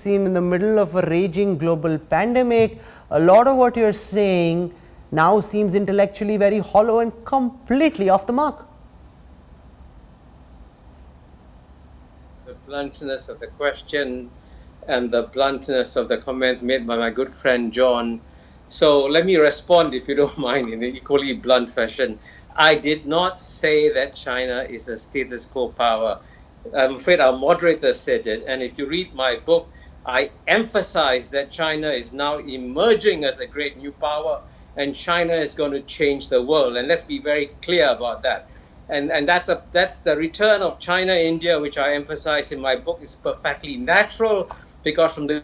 seen in the middle of a raging global pandemic. A lot of what you're saying now seems intellectually very hollow and completely off the mark. The bluntness of the question and the bluntness of the comments made by my good friend John. So let me respond, if you don't mind, in an equally blunt fashion. I did not say that China is a status quo power. I'm afraid our moderator said it. And if you read my book, I emphasize that China is now emerging as a great new power, and China is going to change the world. And let's be very clear about that. And that's the return of China, India, which I emphasize in my book, is perfectly natural, because from the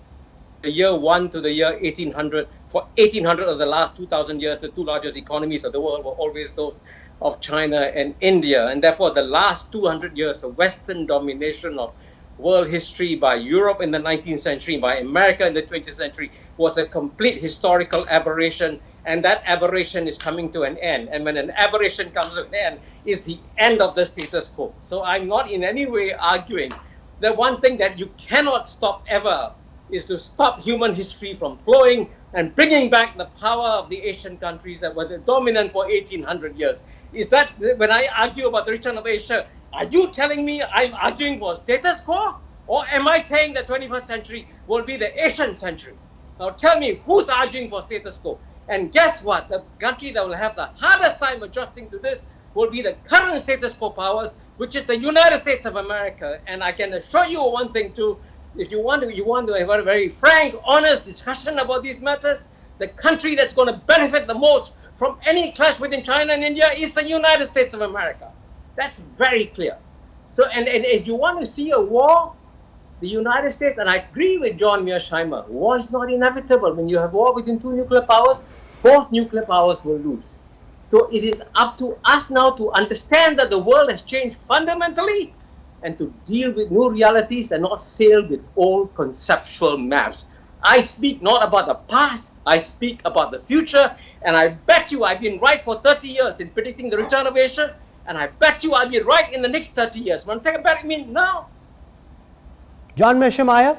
year 1 to the year 1800, for 1800 of the last 2000 years, the two largest economies of the world were always those of China and India. And therefore, the last 200 years of Western domination of world history by Europe in the 19th century, by America in the 20th century, was a complete historical aberration. And that aberration is coming to an end. And when an aberration comes to an end, is the end of the status quo. So I'm not in any way arguing that one thing that you cannot stop ever is to stop human history from flowing and bringing back the power of the Asian countries that were dominant for 1800 years. Is that, when I argue about the return of Asia, are you telling me I'm arguing for status quo? Or am I saying the 21st century will be the Asian century? Now tell me, who's arguing for status quo? And guess what? The country that will have the hardest time adjusting to this will be the current status quo powers, which is the United States of America. And I can assure you one thing too, if you want to have a very frank, honest discussion about these matters, the country that's going to benefit the most from any clash within China and India is the United States of America. That's very clear. So, and if you want to see a war, the United States, and I agree with John Mearsheimer, war is not inevitable. When you have war within two nuclear powers, both nuclear powers will lose. So it is up to us now to understand that the world has changed fundamentally and to deal with new realities and not sail with old conceptual maps. I speak not about the past, I speak about the future, and I bet you I've been right for 30 years in predicting the return of Asia, and I bet you I'll be right in the next 30 years. When I bet me now. John Mearsheimer,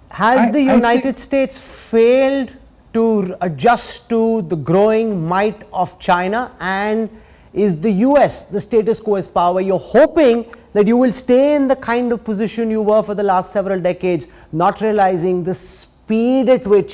has the United States failed to adjust to the growing might of China, and is the US the status quo as power? You're hoping that you will stay in the kind of position you were for the last several decades, not realizing the speed at which